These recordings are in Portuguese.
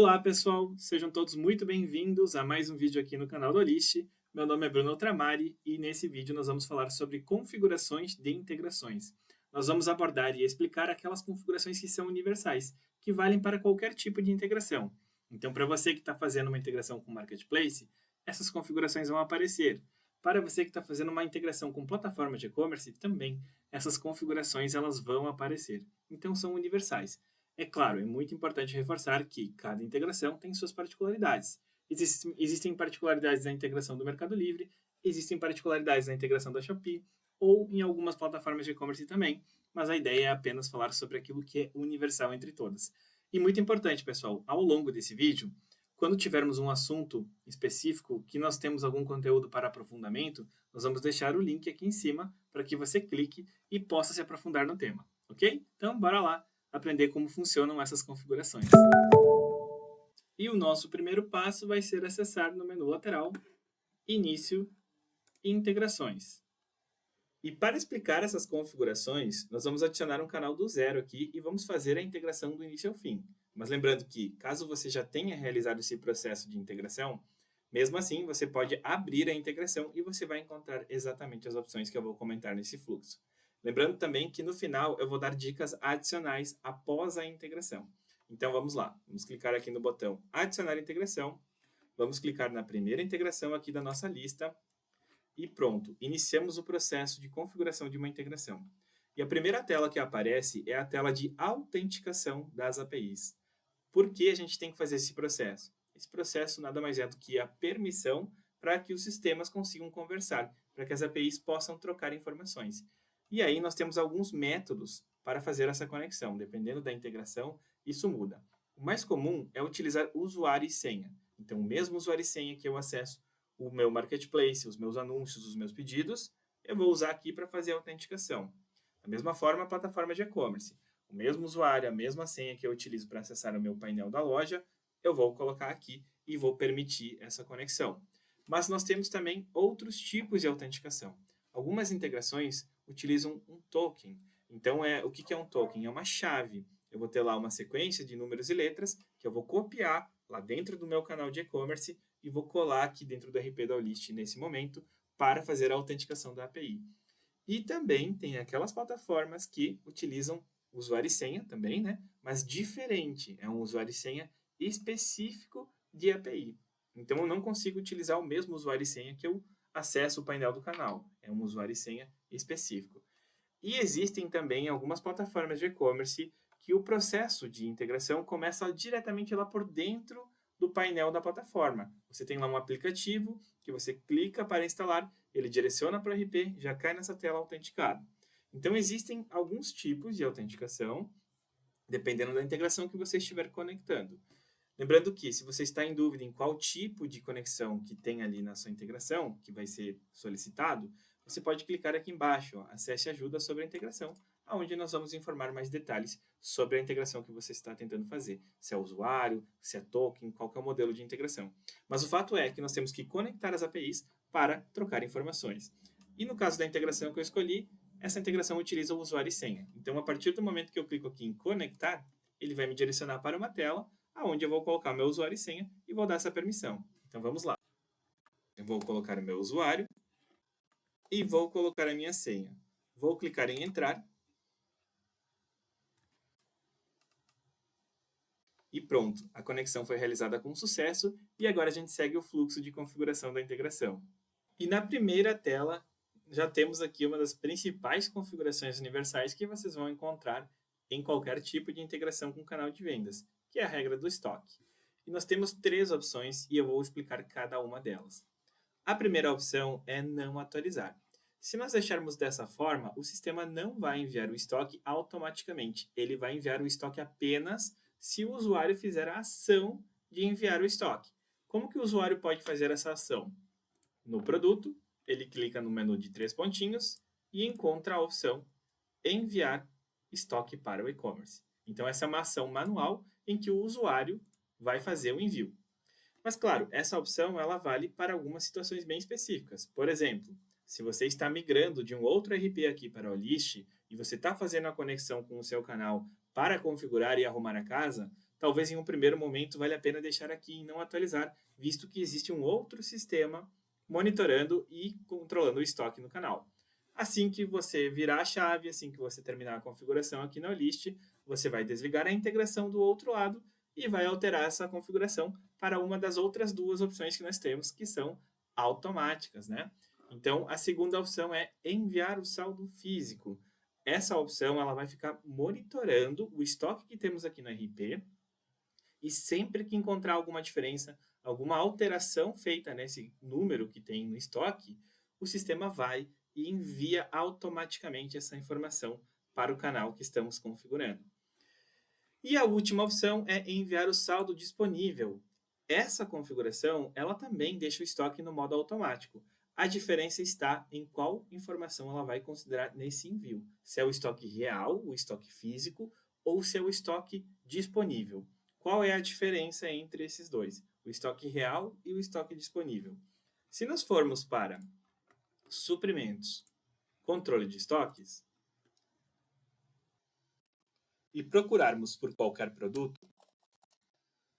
Olá, pessoal! Sejam todos muito bem-vindos a mais um vídeo aqui no canal do Olist. Meu nome é Bruno Tramari e nesse vídeo nós vamos falar sobre configurações de integrações. Nós vamos abordar e explicar aquelas configurações que são universais, que valem para qualquer tipo de integração. Então, para você que está fazendo uma integração com Marketplace, essas configurações vão aparecer. Para você que está fazendo uma integração com plataforma de e-commerce, também essas configurações elas vão aparecer. Então, são universais. É claro, é muito importante reforçar que cada integração tem suas particularidades. Existem particularidades da integração do Mercado Livre, existem particularidades da integração da Shopee, ou em algumas plataformas de e-commerce também, mas a ideia é apenas falar sobre aquilo que é universal entre todas. E muito importante, pessoal, ao longo desse vídeo, quando tivermos um assunto específico que nós temos algum conteúdo para aprofundamento, nós vamos deixar o link aqui em cima para que você clique e possa se aprofundar no tema, ok? Então, bora lá aprender como funcionam essas configurações. E o nosso primeiro passo vai ser acessar no menu lateral, Início e Integrações. E para explicar essas configurações, nós vamos adicionar um canal do zero aqui e vamos fazer a integração do início ao fim. Mas lembrando que, caso você já tenha realizado esse processo de integração, mesmo assim, você pode abrir a integração e você vai encontrar exatamente as opções que eu vou comentar nesse fluxo. Lembrando também que no final eu vou dar dicas adicionais após a integração. Então vamos lá, vamos clicar aqui no botão Adicionar integração, vamos clicar na primeira integração aqui da nossa lista e pronto, iniciamos o processo de configuração de uma integração. E a primeira tela que aparece é a tela de autenticação das APIs. Por que a gente tem que fazer esse processo? Esse processo nada mais é do que a permissão para que os sistemas consigam conversar, para que as APIs possam trocar informações. E aí nós temos alguns métodos para fazer essa conexão. Dependendo da integração, isso muda. O mais comum é utilizar usuário e senha. Então, o mesmo usuário e senha que eu acesso o meu marketplace, os meus anúncios, os meus pedidos, eu vou usar aqui para fazer a autenticação. Da mesma forma, a plataforma de e-commerce. O mesmo usuário, a mesma senha que eu utilizo para acessar o meu painel da loja, eu vou colocar aqui e vou permitir essa conexão. Mas nós temos também outros tipos de autenticação. Algumas integrações utilizam um token. Então, o que é um token? É uma chave. Eu vou ter lá uma sequência de números e letras que eu vou copiar lá dentro do meu canal de e-commerce e vou colar aqui dentro do RP da Olist nesse momento para fazer a autenticação da API. E também tem aquelas plataformas que utilizam usuário e senha também, né? Mas diferente, é um usuário e senha específico de API. Então, eu não consigo utilizar o mesmo usuário e senha que eu acesso o painel do canal. É um usuário e senha específico. E existem também algumas plataformas de e-commerce que o processo de integração começa diretamente lá por dentro do painel da plataforma. Você tem lá um aplicativo que você clica para instalar, ele direciona para o RP, já cai nessa tela autenticada. Então, existem alguns tipos de autenticação, dependendo da integração que você estiver conectando. Lembrando que, se você está em dúvida em qual tipo de conexão que tem ali na sua integração, que vai ser solicitado, você pode clicar aqui embaixo, ó, Acesse Ajuda sobre a integração, onde nós vamos informar mais detalhes sobre a integração que você está tentando fazer. Se é usuário, se é token, qual que é o modelo de integração. Mas o fato é que nós temos que conectar as APIs para trocar informações. E no caso da integração que eu escolhi, essa integração utiliza o usuário e senha. Então, a partir do momento que eu clico aqui em Conectar, ele vai me direcionar para uma tela onde eu vou colocar meu usuário e senha e vou dar essa permissão. Então, vamos lá. Eu vou colocar o meu usuário e vou colocar a minha senha. Vou clicar em Entrar. E pronto, a conexão foi realizada com sucesso e agora a gente segue o fluxo de configuração da integração. E na primeira tela, já temos aqui uma das principais configurações universais que vocês vão encontrar em qualquer tipo de integração com canal de vendas, que é a regra do estoque. E nós temos 3 opções e eu vou explicar cada uma delas. A primeira opção é não atualizar. Se nós deixarmos dessa forma, o sistema não vai enviar o estoque automaticamente. Ele vai enviar o estoque apenas se o usuário fizer a ação de enviar o estoque. Como que o usuário pode fazer essa ação? No produto, ele clica no menu de 3 pontinhos e encontra a opção Enviar estoque para o e-commerce. Então, essa é uma ação manual em que o usuário vai fazer o envio. Mas, claro, essa opção ela vale para algumas situações bem específicas. Por exemplo, se você está migrando de um outro RP aqui para o Olist e você está fazendo a conexão com o seu canal para configurar e arrumar a casa, talvez em um primeiro momento vale a pena deixar aqui em não atualizar, visto que existe um outro sistema monitorando e controlando o estoque no canal. Assim que você virar a chave, assim que você terminar a configuração aqui na list, você vai desligar a integração do outro lado e vai alterar essa configuração para uma das outras duas opções que nós temos, que são automáticas, né? Então, a segunda opção é enviar o saldo físico. Essa opção ela vai ficar monitorando o estoque que temos aqui no RP e sempre que encontrar alguma diferença, alguma alteração feita nesse número que tem no estoque, o sistema vai e envia automaticamente essa informação para o canal que estamos configurando. E a última opção é enviar o saldo disponível. Essa configuração ela também deixa o estoque no modo automático. A diferença está em qual informação ela vai considerar nesse envio. Se é o estoque real, o estoque físico, ou se é o estoque disponível. Qual é a diferença entre esses dois? O estoque real e o estoque disponível. Se nós formos para suprimentos, controle de estoques, e procurarmos por qualquer produto,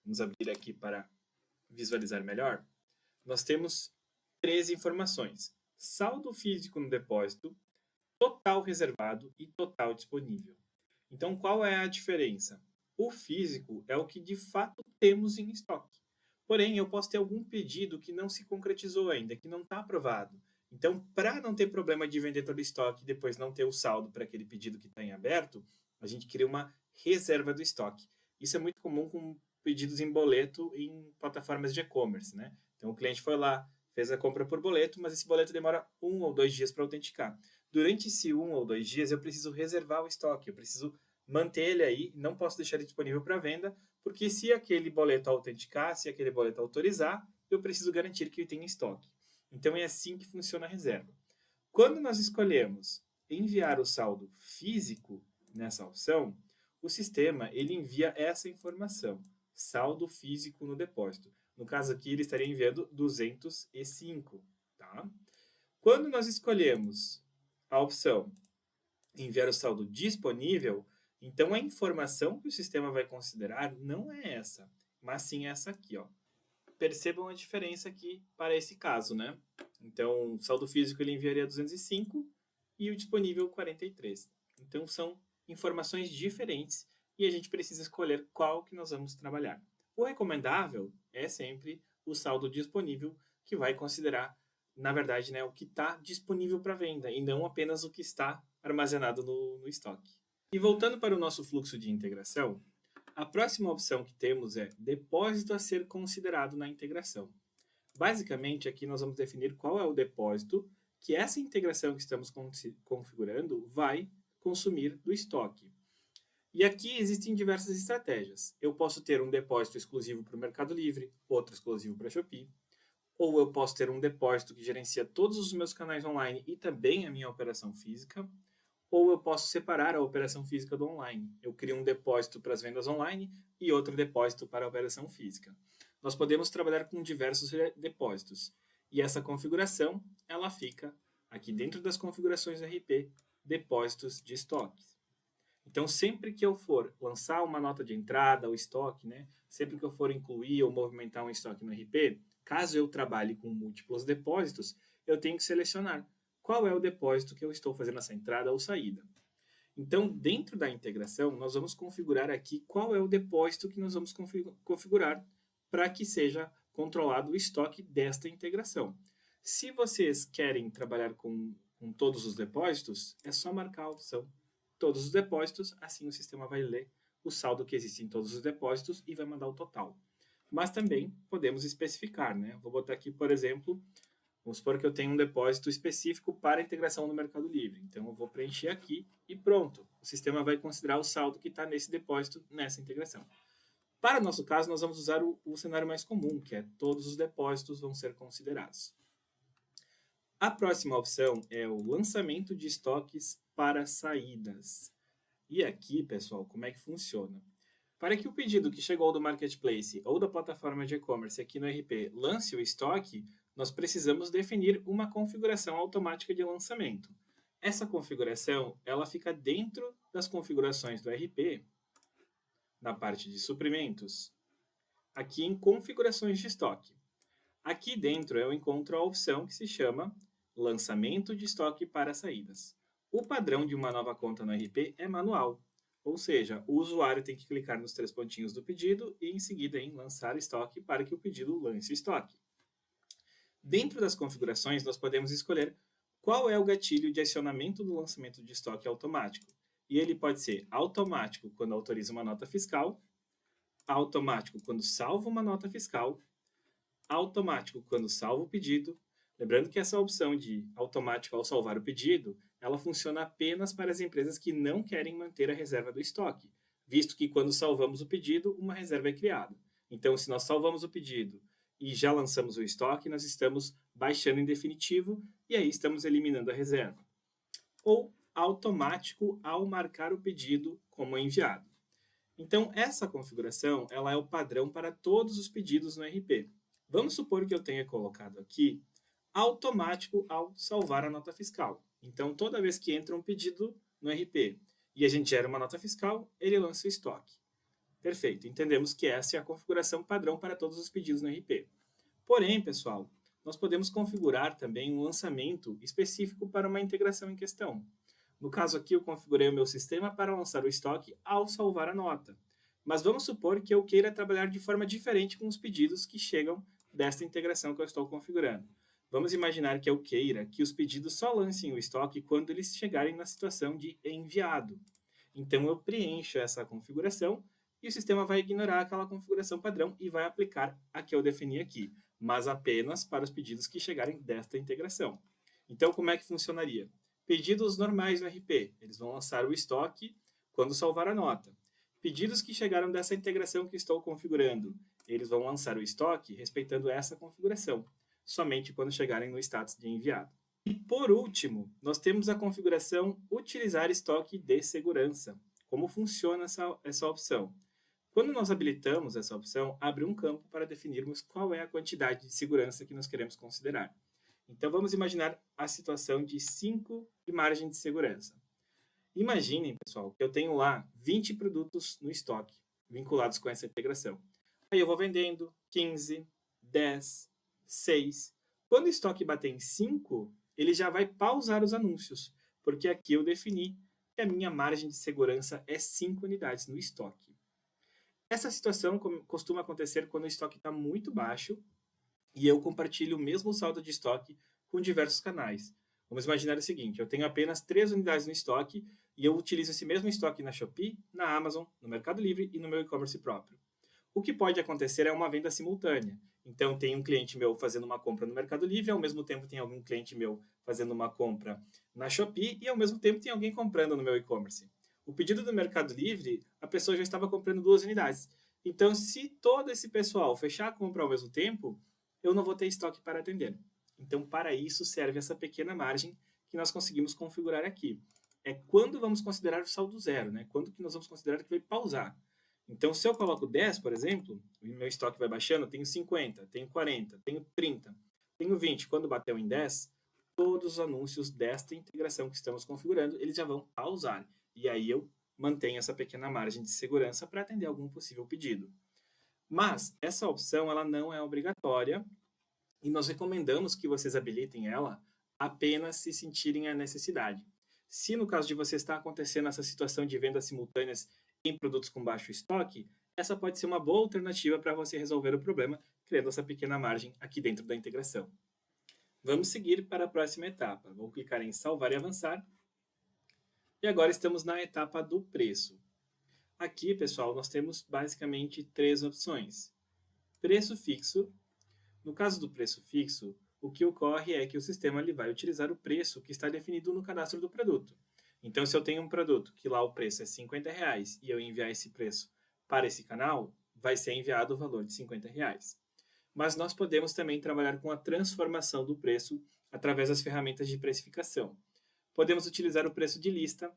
vamos abrir aqui para visualizar melhor, nós temos 3 informações: saldo físico no depósito, total reservado e total disponível. Então, qual é a diferença? O físico é o que de fato temos em estoque. Porém, eu posso ter algum pedido que não se concretizou ainda, que não está aprovado. Então, para não ter problema de vender todo o estoque e depois não ter o saldo para aquele pedido que está em aberto, a gente cria uma reserva do estoque. Isso é muito comum com pedidos em boleto em plataformas de e-commerce, né? Então, o cliente foi lá, fez a compra por boleto, mas esse boleto demora 1 ou 2 dias para autenticar. Durante esse 1 ou 2 dias, eu preciso reservar o estoque, eu preciso manter ele aí, não posso deixar ele disponível para venda, porque se aquele boleto autenticar, se aquele boleto autorizar, eu preciso garantir que ele tem estoque. Então, é assim que funciona a reserva. Quando nós escolhemos enviar o saldo físico nessa opção, o sistema ele envia essa informação, saldo físico no depósito. No caso aqui, ele estaria enviando 205. Tá? Quando nós escolhemos a opção enviar o saldo disponível, então a informação que o sistema vai considerar não é essa, mas sim essa aqui. Ó. Percebam a diferença aqui para esse caso, né? Então, o saldo físico ele enviaria 205 e o disponível 43. Então, são informações diferentes e a gente precisa escolher qual que nós vamos trabalhar. O recomendável é sempre o saldo disponível, que vai considerar, na verdade, né, o que está disponível para venda e não apenas o que está armazenado no estoque. E voltando para o nosso fluxo de integração, a próxima opção que temos é depósito a ser considerado na integração. Basicamente, aqui nós vamos definir qual é o depósito que essa integração que estamos configurando vai consumir do estoque. E aqui existem diversas estratégias. Eu posso ter um depósito exclusivo para o Mercado Livre, outro exclusivo para a Shopee, ou eu posso ter um depósito que gerencia todos os meus canais online e também a minha operação física, ou eu posso separar a operação física do online. Eu crio um depósito para as vendas online e outro depósito para a operação física. Nós podemos trabalhar com diversos depósitos. E essa configuração, ela fica aqui dentro das configurações RP, depósitos de estoques. Então, sempre que eu for lançar uma nota de entrada, o estoque, né? Sempre que eu for incluir ou movimentar um estoque no RP, caso eu trabalhe com múltiplos depósitos, eu tenho que selecionar qual é o depósito que eu estou fazendo essa entrada ou saída. Então, dentro da integração, nós vamos configurar aqui qual é o depósito que nós vamos configurar para que seja controlado o estoque desta integração. Se vocês querem trabalhar com todos os depósitos, é só marcar a opção todos os depósitos, assim o sistema vai ler o saldo que existe em todos os depósitos e vai mandar o total. Mas também podemos especificar, né? Vou botar aqui, por exemplo, vamos supor que eu tenho um depósito específico para integração no Mercado Livre. Então, eu vou preencher aqui e pronto. O sistema vai considerar o saldo que está nesse depósito, nessa integração. Para o nosso caso, nós vamos usar o cenário mais comum, que é todos os depósitos vão ser considerados. A próxima opção é o lançamento de estoques para saídas. E aqui, pessoal, como é que funciona? Para que o pedido que chegou do Marketplace ou da plataforma de e-commerce aqui no RP lance o estoque, nós precisamos definir uma configuração automática de lançamento. Essa configuração ela fica dentro das configurações do RP na parte de suprimentos, aqui em configurações de estoque. Aqui dentro eu encontro a opção que se chama lançamento de estoque para saídas. O padrão de uma nova conta no RP é manual, ou seja, o usuário tem que clicar nos 3 pontinhos do pedido e em seguida em lançar estoque para que o pedido lance estoque. Dentro das configurações, nós podemos escolher qual é o gatilho de acionamento do lançamento de estoque automático. E ele pode ser automático quando autoriza uma nota fiscal, automático quando salva uma nota fiscal, automático quando salva o pedido. Lembrando que essa opção de automático ao salvar o pedido, ela funciona apenas para as empresas que não querem manter a reserva do estoque, visto que quando salvamos o pedido, uma reserva é criada. Então, se nós salvamos o pedido e já lançamos o estoque, nós estamos baixando em definitivo e aí estamos eliminando a reserva. Ou automático ao marcar o pedido como enviado. Então, essa configuração ela é o padrão para todos os pedidos no RP. Vamos supor que eu tenha colocado aqui automático ao salvar a nota fiscal. Então, toda vez que entra um pedido no RP e a gente gera uma nota fiscal, ele lança o estoque. Perfeito, entendemos que essa é a configuração padrão para todos os pedidos no RP. Porém, pessoal, nós podemos configurar também um lançamento específico para uma integração em questão. No caso aqui, eu configurei o meu sistema para lançar o estoque ao salvar a nota. Mas vamos supor que eu queira trabalhar de forma diferente com os pedidos que chegam desta integração que eu estou configurando. Vamos imaginar que eu queira que os pedidos só lancem o estoque quando eles chegarem na situação de enviado. Então, eu preencho essa configuração e o sistema vai ignorar aquela configuração padrão e vai aplicar a que eu defini aqui, mas apenas para os pedidos que chegarem desta integração. Então, como é que funcionaria? Pedidos normais no RP, eles vão lançar o estoque quando salvar a nota. Pedidos que chegaram dessa integração que estou configurando, eles vão lançar o estoque respeitando essa configuração, somente quando chegarem no status de enviado. E por último, nós temos a configuração utilizar estoque de segurança. Como funciona essa opção? Quando nós habilitamos essa opção, abre um campo para definirmos qual é a quantidade de segurança que nós queremos considerar. Então, vamos imaginar a situação de 5 de margem de segurança. Imaginem, pessoal, que eu tenho lá 20 produtos no estoque, vinculados com essa integração. Aí eu vou vendendo 15, 10, 6. Quando o estoque bater em 5, ele já vai pausar os anúncios, porque aqui eu defini que a minha margem de segurança é 5 unidades no estoque. Essa situação costuma acontecer quando o estoque está muito baixo e eu compartilho o mesmo saldo de estoque com diversos canais. Vamos imaginar o seguinte, eu tenho apenas 3 unidades no estoque e eu utilizo esse mesmo estoque na Shopee, na Amazon, no Mercado Livre e no meu e-commerce próprio. O que pode acontecer é uma venda simultânea. Então, tem um cliente meu fazendo uma compra no Mercado Livre, ao mesmo tempo tem algum cliente meu fazendo uma compra na Shopee e ao mesmo tempo tem alguém comprando no meu e-commerce. O pedido do Mercado Livre, a pessoa já estava comprando 2 unidades. Então, se todo esse pessoal fechar a compra ao mesmo tempo, eu não vou ter estoque para atender. Então, para isso serve essa pequena margem que nós conseguimos configurar aqui. É quando vamos considerar o saldo zero, né? Quando que nós vamos considerar que vai pausar. Então, se eu coloco 10, por exemplo, o meu estoque vai baixando, eu tenho 50, tenho 40, tenho 30, tenho 20. Quando bateu em 10, todos os anúncios desta integração que estamos configurando, eles já vão pausar. E aí eu mantenho essa pequena margem de segurança para atender algum possível pedido. Mas essa opção ela não é obrigatória e nós recomendamos que vocês habilitem ela apenas se sentirem a necessidade. Se no caso de você estar acontecendo essa situação de vendas simultâneas em produtos com baixo estoque, essa pode ser uma boa alternativa para você resolver o problema, criando essa pequena margem aqui dentro da integração. Vamos seguir para a próxima etapa. Vou clicar em salvar e avançar. E agora estamos na etapa do preço. Aqui, pessoal, nós temos basicamente 3 opções. Preço fixo. No caso do preço fixo, o que ocorre é que o sistema ele vai utilizar o preço que está definido no cadastro do produto. Então, se eu tenho um produto que lá o preço é R$50 e eu enviar esse preço para esse canal, vai ser enviado o valor de R$50. Mas nós podemos também trabalhar com a transformação do preço através das ferramentas de precificação. Podemos utilizar o preço de lista.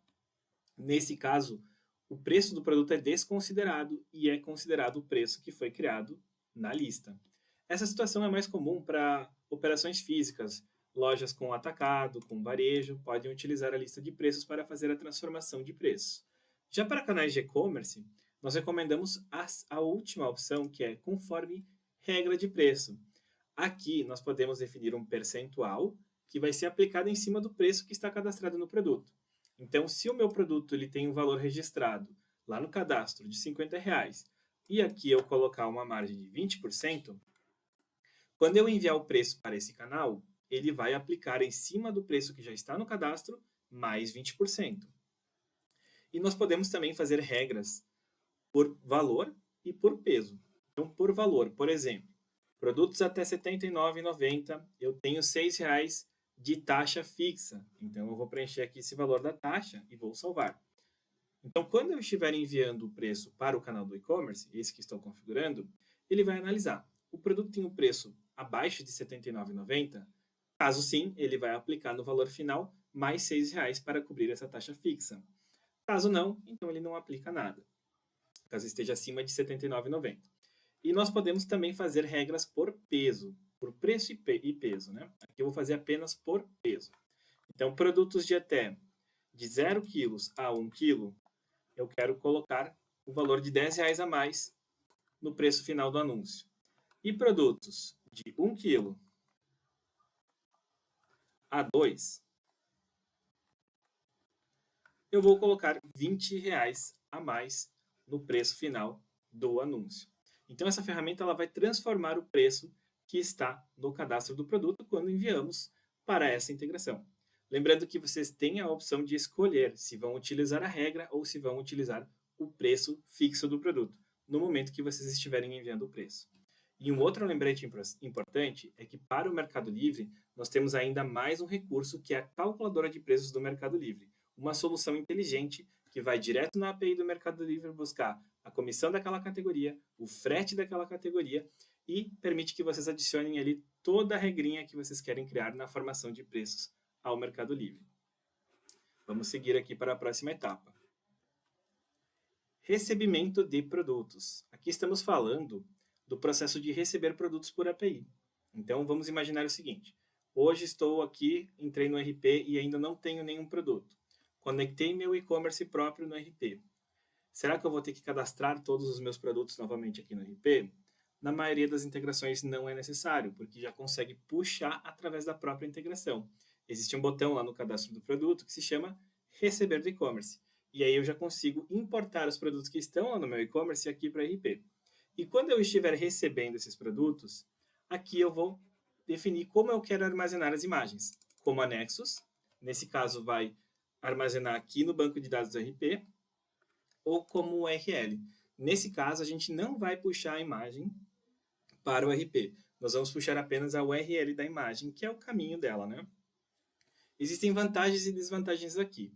Nesse caso, o preço do produto é desconsiderado e é considerado o preço que foi criado na lista. Essa situação é mais comum para operações físicas. Lojas com atacado, com varejo, podem utilizar a lista de preços para fazer a transformação de preços. Já para canais de e-commerce, nós recomendamos a última opção, que é conforme regra de preço. Aqui nós podemos definir um percentual que vai ser aplicado em cima do preço que está cadastrado no produto. Então, se o meu produto ele tem um valor registrado lá no cadastro de R$ 50 e aqui eu colocar uma margem de 20%, quando eu enviar o preço para esse canal, ele vai aplicar em cima do preço que já está no cadastro mais 20%. E nós podemos também fazer regras por valor e por peso. Então, por valor, por exemplo, produtos até R$ 79,90, eu tenho R$ 6,00 de taxa fixa. Então, eu vou preencher aqui esse valor da taxa e vou salvar. Então, quando eu estiver enviando o preço para o canal do e-commerce, esse que estou configurando, ele vai analisar. O produto tem um preço abaixo de R$ 79,90? Caso sim, ele vai aplicar no valor final mais R$ 6,00 para cobrir essa taxa fixa. Caso não, então ele não aplica nada, caso esteja acima de R$ 79,90. E nós podemos também fazer regras por peso, por preço e peso, né? Aqui eu vou fazer apenas por peso. Então, produtos de até de 0 kg a 1 kg, eu quero colocar o valor de R$ 10 a mais no preço final do anúncio. E produtos de 1 kg a 2, eu vou colocar R$ 20 a mais no preço final do anúncio. Então, essa ferramenta ela vai transformar o preço que está no cadastro do produto quando enviamos para essa integração. Lembrando que vocês têm a opção de escolher se vão utilizar a regra ou se vão utilizar o preço fixo do produto, no momento que vocês estiverem enviando o preço. E um outro lembrete importante é que para o Mercado Livre, nós temos ainda mais um recurso que é a calculadora de preços do Mercado Livre, uma solução inteligente que vai direto na API do Mercado Livre buscar a comissão daquela categoria, o frete daquela categoria e permite que vocês adicionem ali toda a regrinha que vocês querem criar na formação de preços ao Mercado Livre. Vamos seguir aqui para a próxima etapa. Recebimento de produtos. Aqui estamos falando do processo de receber produtos por API. Então, vamos imaginar o seguinte. Hoje estou aqui, entrei no RP e ainda não tenho nenhum produto. Conectei meu e-commerce próprio no RP. Será que eu vou ter que cadastrar todos os meus produtos novamente aqui no RP? Na maioria das integrações não é necessário, porque já consegue puxar através da própria integração. Existe um botão lá no cadastro do produto que se chama Receber do e-commerce. E aí eu já consigo importar os produtos que estão lá no meu e-commerce aqui para RP. E quando eu estiver recebendo esses produtos, aqui eu vou definir como eu quero armazenar as imagens. Como anexos, nesse caso vai armazenar aqui no banco de dados do RP, ou como URL. Nesse caso, a gente não vai puxar a imagem para o RP. Nós vamos puxar apenas a URL da imagem, que é o caminho dela, né? Existem vantagens e desvantagens aqui.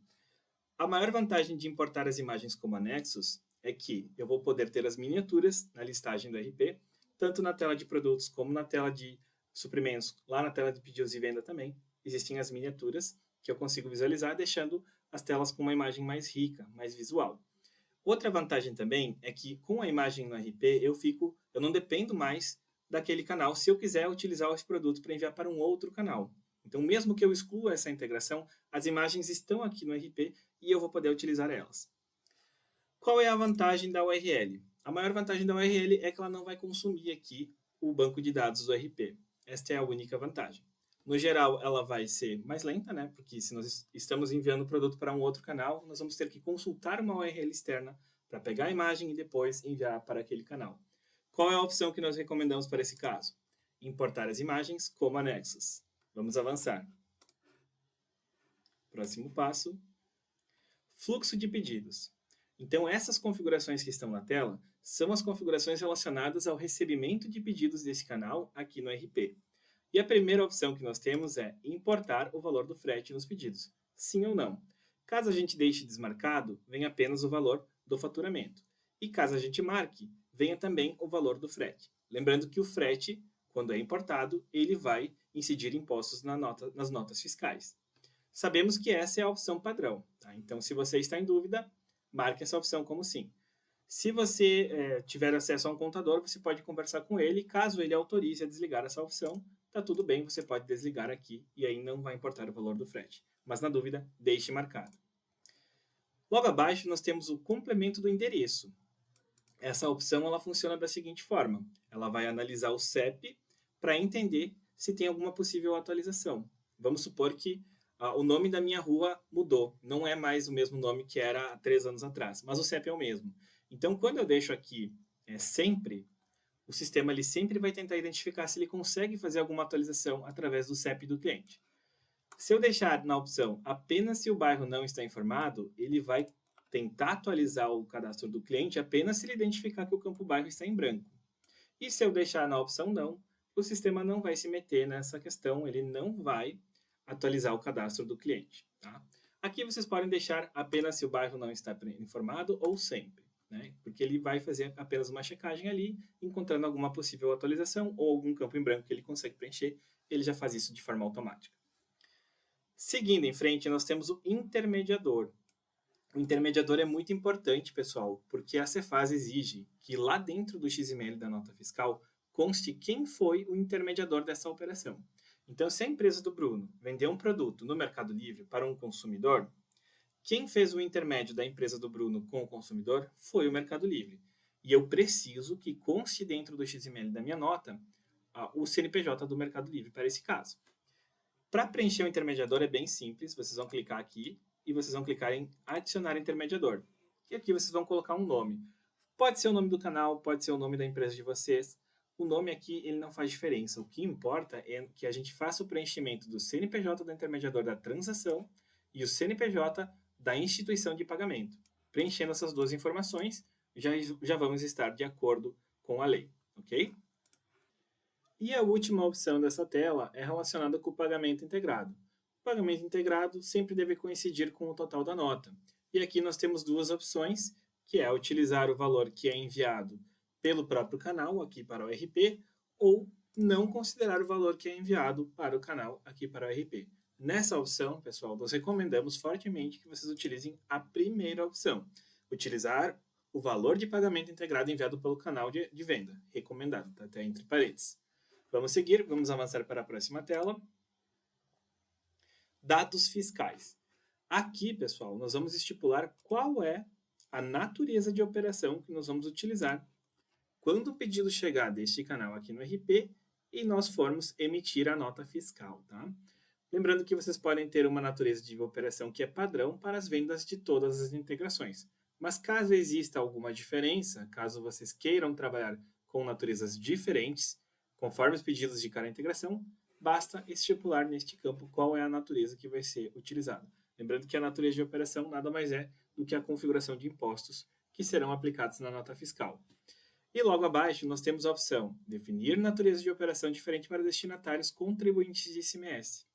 A maior vantagem de importar as imagens como anexos é que eu vou poder ter as miniaturas na listagem do RP, tanto na tela de produtos como na tela de suprimentos, lá na tela de pedidos e venda também, existem as miniaturas que eu consigo visualizar, deixando as telas com uma imagem mais rica, mais visual. Outra vantagem também é que com a imagem no RP eu não dependo mais daquele canal se eu quiser utilizar esse produto para enviar para um outro canal. Então, mesmo que eu exclua essa integração, as imagens estão aqui no RP e eu vou poder utilizar elas. Qual é a vantagem da URL? A maior vantagem da URL é que ela não vai consumir aqui o banco de dados do RP. Esta é a única vantagem. No geral, ela vai ser mais lenta, né? Porque se nós estamos enviando o produto para um outro canal, nós vamos ter que consultar uma URL externa para pegar a imagem e depois enviar para aquele canal. Qual é a opção que nós recomendamos para esse caso? Importar as imagens como anexos. Vamos avançar. Próximo passo. Fluxo de pedidos. Então, essas configurações que estão na tela são as configurações relacionadas ao recebimento de pedidos desse canal aqui no RP. E a primeira opção que nós temos é importar o valor do frete nos pedidos. Sim ou não. Caso a gente deixe desmarcado, vem apenas o valor do faturamento. E caso a gente marque, venha também o valor do frete. Lembrando que o frete, quando é importado, ele vai incidir impostos nas notas fiscais. Sabemos que essa é a opção padrão. Tá? Então, se você está em dúvida, marque essa opção como sim. Se você tiver acesso a um contador, você pode conversar com ele. Caso ele autorize a desligar essa opção, está tudo bem, você pode desligar aqui e aí não vai importar o valor do frete. Mas na dúvida, deixe marcado. Logo abaixo, nós temos o complemento do endereço. essa opção ela funciona da seguinte forma: ela vai analisar o CEP para entender se tem alguma possível atualização. Vamos supor que o nome da minha rua mudou, não é mais o mesmo nome que era há 3 anos atrás, mas o CEP é o mesmo. Então, quando eu deixo aqui sempre, o sistema ele sempre vai tentar identificar se ele consegue fazer alguma atualização através do CEP do cliente. Se eu deixar na opção apenas se o bairro não está informado, ele vai tentar atualizar o cadastro do cliente apenas se ele identificar que o campo bairro está em branco. E se eu deixar na opção não, o sistema não vai se meter nessa questão, ele não vai atualizar o cadastro do cliente. Tá? Aqui vocês podem deixar apenas se o bairro não está informado ou sempre, né? Porque ele vai fazer apenas uma checagem ali, encontrando alguma possível atualização ou algum campo em branco que ele consegue preencher, ele já faz isso de forma automática. Seguindo em frente, nós temos o intermediador. O intermediador é muito importante, pessoal, porque a Cefaz exige que lá dentro do XML da nota fiscal conste quem foi o intermediador dessa operação. Então, se a empresa do Bruno vendeu um produto no Mercado Livre para um consumidor, quem fez o intermédio da empresa do Bruno com o consumidor foi o Mercado Livre. E eu preciso que conste dentro do XML da minha nota o CNPJ do Mercado Livre para esse caso. Para preencher o intermediador é bem simples, vocês vão clicar aqui e vocês vão clicar em adicionar intermediador. E aqui vocês vão colocar um nome. Pode ser o nome do canal, pode ser o nome da empresa de vocês. O nome aqui ele não faz diferença. O que importa é que a gente faça o preenchimento do CNPJ do intermediador da transação e o CNPJ da instituição de pagamento. Preenchendo essas duas informações, já vamos estar de acordo com a lei, ok? E a última opção dessa tela é relacionada com o pagamento integrado. O pagamento integrado sempre deve coincidir com o total da nota. E aqui nós temos duas opções, que é utilizar o valor que é enviado pelo próprio canal aqui para o RP, ou não considerar o valor que é enviado para o canal aqui para o RP. Nessa opção, pessoal, nós recomendamos fortemente que vocês utilizem a primeira opção, utilizar o valor de pagamento integrado enviado pelo canal de venda, recomendado, tá até entre parênteses. Vamos seguir, vamos avançar para a próxima tela. Dados fiscais. Aqui, pessoal, nós vamos estipular qual é a natureza de operação que nós vamos utilizar quando o pedido chegar deste canal aqui no RP e nós formos emitir a nota fiscal, tá? Lembrando que vocês podem ter uma natureza de operação que é padrão para as vendas de todas as integrações. Mas caso exista alguma diferença, caso vocês queiram trabalhar com naturezas diferentes, conforme os pedidos de cada integração, basta estipular neste campo qual é a natureza que vai ser utilizada. Lembrando que a natureza de operação nada mais é do que a configuração de impostos que serão aplicados na nota fiscal. E logo abaixo nós temos a opção definir natureza de operação diferente para destinatários contribuintes de ICMS.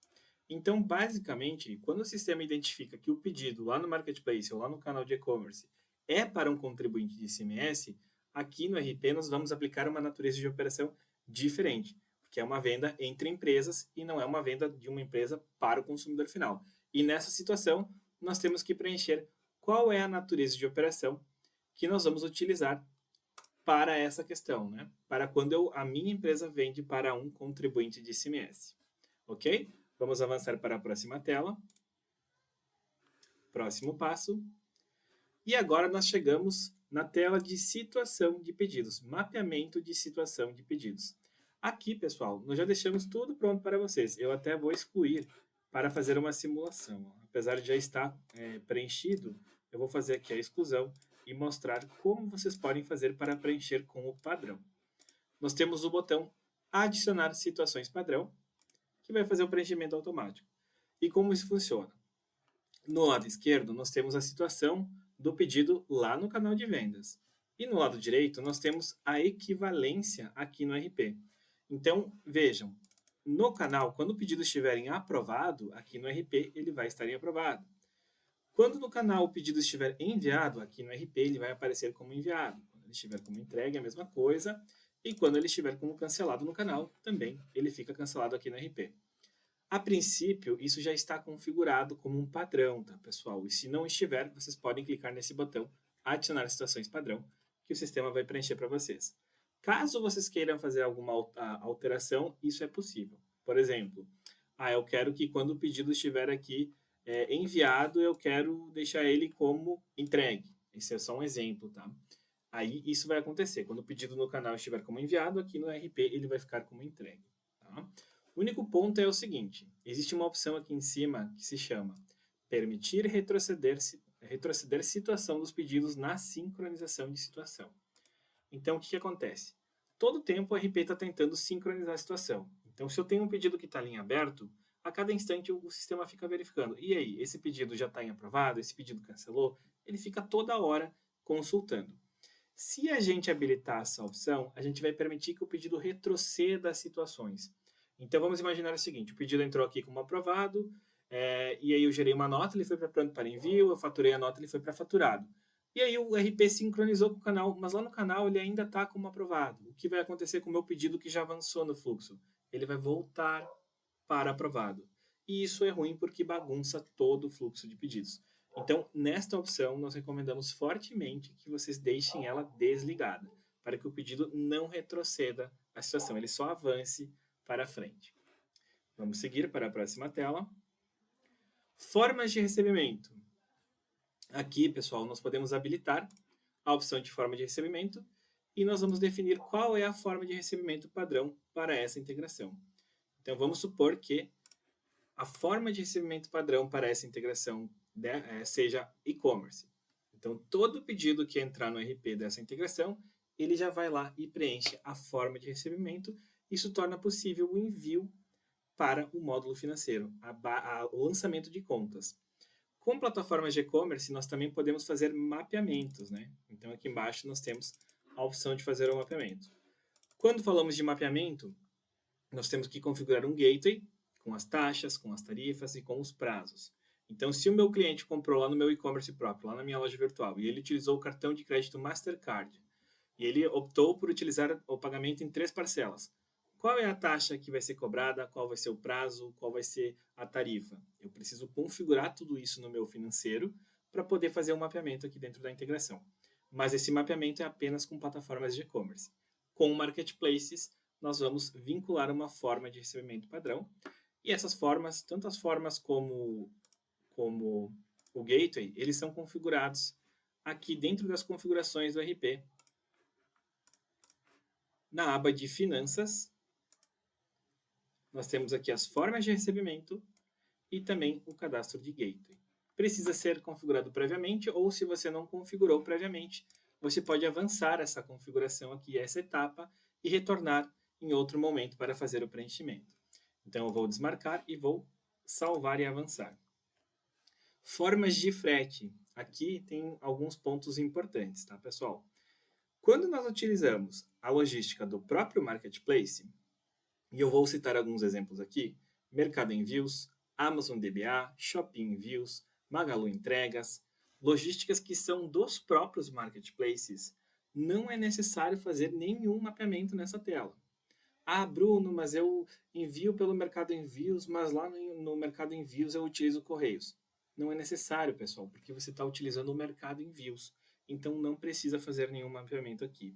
Então, basicamente, quando o sistema identifica que o pedido lá no Marketplace ou lá no canal de e-commerce é para um contribuinte de ICMS, aqui no RP nós vamos aplicar uma natureza de operação diferente, porque é uma venda entre empresas e não é uma venda de uma empresa para o consumidor final. E nessa situação, nós temos que preencher qual é a natureza de operação que nós vamos utilizar para essa questão, né? Para quando a minha empresa vende para um contribuinte de ICMS. Ok? Vamos avançar para a próxima tela. Próximo passo. E agora nós chegamos na tela de situação de pedidos, mapeamento de situação de pedidos. Aqui, pessoal, nós já deixamos tudo pronto para vocês. Eu até vou excluir para fazer uma simulação. Apesar de já estar preenchido, eu vou fazer aqui a exclusão e mostrar como vocês podem fazer para preencher com o padrão. Nós temos o botão adicionar situações padrão, que vai fazer o preenchimento automático. E como isso funciona? No lado esquerdo, nós temos a situação do pedido lá no canal de vendas. E no lado direito, nós temos a equivalência aqui no RP. Então, vejam, no canal, quando o pedido estiver em aprovado, aqui no RP, ele vai estar em aprovado. Quando no canal o pedido estiver enviado, aqui no RP, ele vai aparecer como enviado. Quando ele estiver como entregue, a mesma coisa. E quando ele estiver como cancelado no canal, também ele fica cancelado aqui no RP. A princípio, isso já está configurado como um padrão, tá, pessoal? E se não estiver, vocês podem clicar nesse botão adicionar situações padrão, que o sistema vai preencher para vocês. Caso vocês queiram fazer alguma alteração, isso é possível. Por exemplo, eu quero que quando o pedido estiver aqui enviado, eu quero deixar ele como entregue. Esse é só um exemplo, tá? Aí isso vai acontecer. Quando o pedido no canal estiver como enviado, aqui no RP ele vai ficar como entregue. Tá? O único ponto é o seguinte, existe uma opção aqui em cima que se chama permitir retroceder situação dos pedidos na sincronização de situação. Então, o que acontece? Todo tempo o RP está tentando sincronizar a situação. Então, se eu tenho um pedido que está ali em aberto, a cada instante o sistema fica verificando. E aí, esse pedido já está em aprovado? Esse pedido cancelou? Ele fica toda hora consultando. Se a gente habilitar essa opção, a gente vai permitir que o pedido retroceda as situações. Então, vamos imaginar o seguinte, o pedido entrou aqui como aprovado, e aí eu gerei uma nota, ele foi para pronto para envio, eu faturei a nota, ele foi para faturado. E aí o RP sincronizou com o canal, mas lá no canal ele ainda está como aprovado. O que vai acontecer com o meu pedido que já avançou no fluxo? Ele vai voltar para aprovado. E isso é ruim porque bagunça todo o fluxo de pedidos. Então, nesta opção, nós recomendamos fortemente que vocês deixem ela desligada, para que o pedido não retroceda a situação, ele só avance para frente. Vamos seguir para a próxima tela. Formas de recebimento. Aqui, pessoal, nós podemos habilitar a opção de forma de recebimento e nós vamos definir qual é a forma de recebimento padrão para essa integração. Então, vamos supor que a forma de recebimento padrão para essa integração seja e-commerce. Então, todo pedido que entrar no RP dessa integração, ele já vai lá e preenche a forma de recebimento. Isso torna possível o envio para o módulo financeiro, o lançamento de contas. Com plataformas de e-commerce, nós também podemos fazer mapeamentos, né? Então, aqui embaixo nós temos a opção de fazer o mapeamento. Quando falamos de mapeamento, nós temos que configurar um gateway com as taxas, com as tarifas e com os prazos. Então, se o meu cliente comprou lá no meu e-commerce próprio, lá na minha loja virtual, e ele utilizou o cartão de crédito Mastercard, e ele optou por utilizar o pagamento em 3 parcelas, qual é a taxa que vai ser cobrada, qual vai ser o prazo, qual vai ser a tarifa? Eu preciso configurar tudo isso no meu financeiro para poder fazer um mapeamento aqui dentro da integração. Mas esse mapeamento é apenas com plataformas de e-commerce. Com marketplaces, nós vamos vincular uma forma de recebimento padrão. E essas formas, tanto as formas como o gateway, eles são configurados aqui dentro das configurações do RP, na aba de finanças. Nós temos aqui as formas de recebimento e também o cadastro de gateway. Precisa ser configurado previamente ou, se você não configurou previamente, você pode avançar essa configuração aqui, essa etapa, e retornar em outro momento para fazer o preenchimento. Então, eu vou desmarcar e vou salvar e avançar. Formas de frete. Aqui tem alguns pontos importantes, tá, pessoal? Quando nós utilizamos a logística do próprio marketplace, e eu vou citar alguns exemplos aqui, Mercado Envios, Amazon DBA, Shopping Envios, Magalu Entregas, logísticas que são dos próprios marketplaces, não é necessário fazer nenhum mapeamento nessa tela. Ah, Bruno, mas eu envio pelo Mercado Envios, mas lá no Mercado Envios eu utilizo Correios. Não é necessário, pessoal, porque você está utilizando o Mercado Envios. Então não precisa fazer nenhum mapeamento aqui.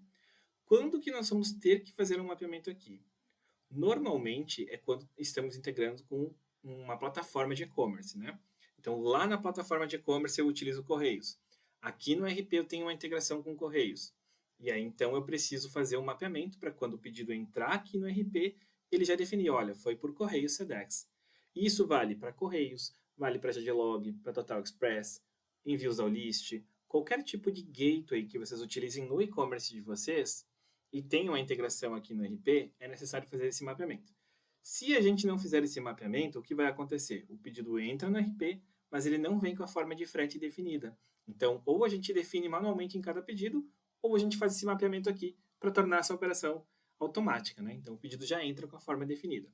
Quando que nós vamos ter que fazer um mapeamento aqui? Normalmente é quando estamos integrando com uma plataforma de e-commerce, né? Então, lá na plataforma de e-commerce eu utilizo Correios. Aqui no RP eu tenho uma integração com Correios. E aí, então, eu preciso fazer um mapeamento para quando o pedido entrar aqui no RP, ele já definir, olha, foi por Correios Sedex. E isso vale para Correios, vale para GDLog, para Total Express, envios ao list, qualquer tipo de gateway que vocês utilizem no e-commerce de vocês, e tem uma integração aqui no RP, é necessário fazer esse mapeamento. Se a gente não fizer esse mapeamento, o que vai acontecer? O pedido entra no RP, mas ele não vem com a forma de frete definida. Então, ou a gente define manualmente em cada pedido, ou a gente faz esse mapeamento aqui para tornar essa operação automática, né? Então, o pedido já entra com a forma definida.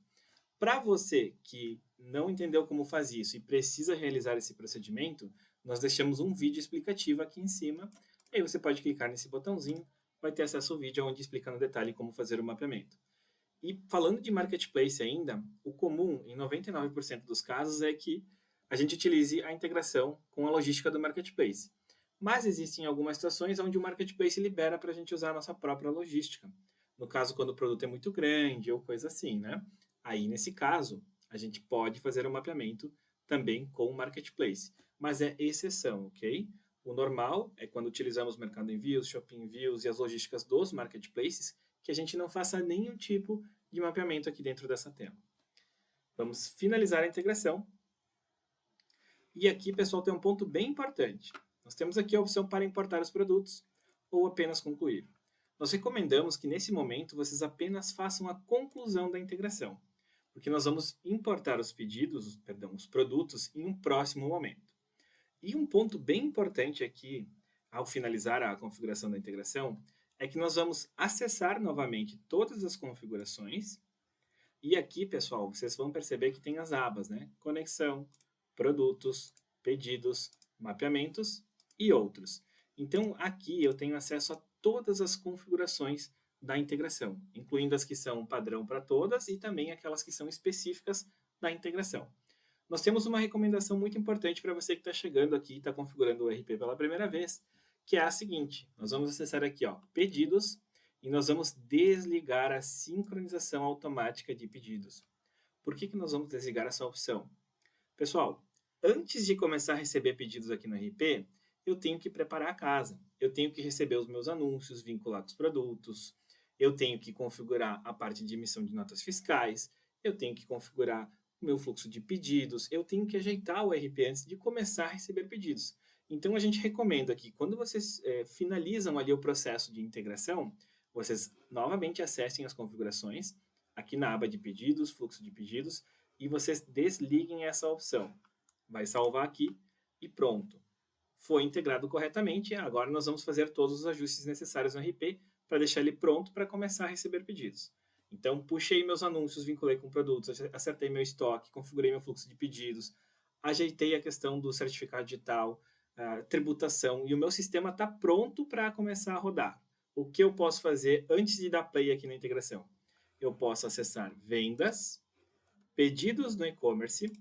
Para você que não entendeu como faz isso e precisa realizar esse procedimento, nós deixamos um vídeo explicativo aqui em cima. E aí você pode clicar nesse botãozinho, vai ter acesso ao vídeo onde explica no detalhe como fazer o mapeamento. E falando de marketplace ainda, o comum em 99% dos casos é que a gente utilize a integração com a logística do marketplace. Mas existem algumas situações onde o marketplace libera para a gente usar a nossa própria logística. No caso, quando o produto é muito grande ou coisa assim, né? Aí, nesse caso, a gente pode fazer o mapeamento também com o marketplace. Mas é exceção, ok? O normal é quando utilizamos Mercado Envios, Shopping Envios e as logísticas dos marketplaces, que a gente não faça nenhum tipo de mapeamento aqui dentro dessa tela. Vamos finalizar a integração. E aqui, pessoal, tem um ponto bem importante. Nós temos aqui a opção para importar os produtos ou apenas concluir. Nós recomendamos que nesse momento vocês apenas façam a conclusão da integração, porque nós vamos importar os produtos em um próximo momento. E um ponto bem importante aqui, ao finalizar a configuração da integração, é que nós vamos acessar novamente todas as configurações. E aqui, pessoal, vocês vão perceber que tem as abas, né? Conexão, produtos, pedidos, mapeamentos e outros. Então, aqui eu tenho acesso a todas as configurações da integração, incluindo as que são padrão para todas e também aquelas que são específicas da integração. Nós temos uma recomendação muito importante para você que está chegando aqui e está configurando o RP pela primeira vez, que é a seguinte: nós vamos acessar aqui, ó, pedidos, e nós vamos desligar a sincronização automática de pedidos. Por que nós vamos desligar essa opção? Pessoal, antes de começar a receber pedidos aqui no RP, eu tenho que preparar a casa. Eu tenho que receber os meus anúncios, vincular com os produtos, eu tenho que configurar a parte de emissão de notas fiscais, eu tenho que configurar o meu fluxo de pedidos, eu tenho que ajeitar o RP antes de começar a receber pedidos. Então, a gente recomenda que quando vocês finalizam ali o processo de integração, vocês novamente acessem as configurações, aqui na aba de pedidos, fluxo de pedidos, e vocês desliguem essa opção. Vai salvar aqui e pronto. Foi integrado corretamente, agora nós vamos fazer todos os ajustes necessários no RP para deixar ele pronto para começar a receber pedidos. Então, puxei meus anúncios, vinculei com produtos, acertei meu estoque, configurei meu fluxo de pedidos, ajeitei a questão do certificado digital, tributação, e o meu sistema está pronto para começar a rodar. O que eu posso fazer antes de dar play aqui na integração? Eu posso acessar vendas, pedidos no e-commerce,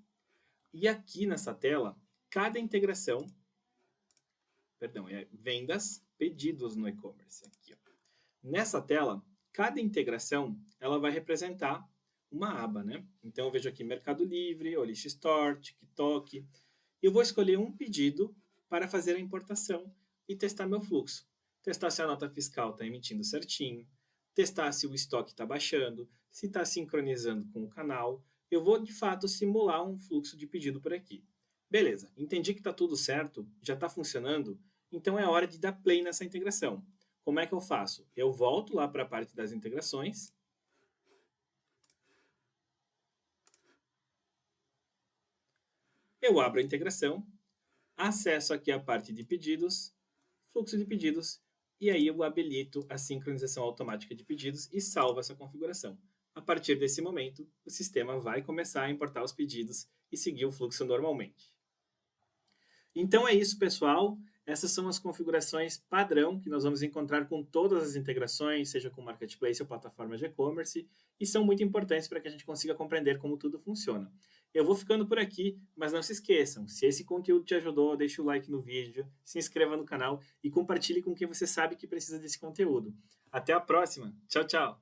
e aqui nessa tela, cada integração, vendas, pedidos no e-commerce. Aqui, ó. Nessa tela, cada integração ela vai representar uma aba, né? Então eu vejo aqui Mercado Livre, Olist Store, TikTok. E eu vou escolher um pedido para fazer a importação e testar meu fluxo. Testar se a nota fiscal está emitindo certinho, testar se o estoque está baixando, se está sincronizando com o canal. Eu vou, de fato, simular um fluxo de pedido por aqui. Beleza, entendi que está tudo certo, já está funcionando, então é hora de dar play nessa integração. Como é que eu faço? Eu volto lá para a parte das integrações. Eu abro a integração, acesso aqui a parte de pedidos, fluxo de pedidos, e aí eu habilito a sincronização automática de pedidos e salvo essa configuração. A partir desse momento, o sistema vai começar a importar os pedidos e seguir o fluxo normalmente. Então é isso, pessoal. Essas são as configurações padrão que nós vamos encontrar com todas as integrações, seja com Marketplace ou plataformas de e-commerce, e são muito importantes para que a gente consiga compreender como tudo funciona. Eu vou ficando por aqui, mas não se esqueçam, se esse conteúdo te ajudou, deixe o like no vídeo, se inscreva no canal e compartilhe com quem você sabe que precisa desse conteúdo. Até a próxima. Tchau, tchau!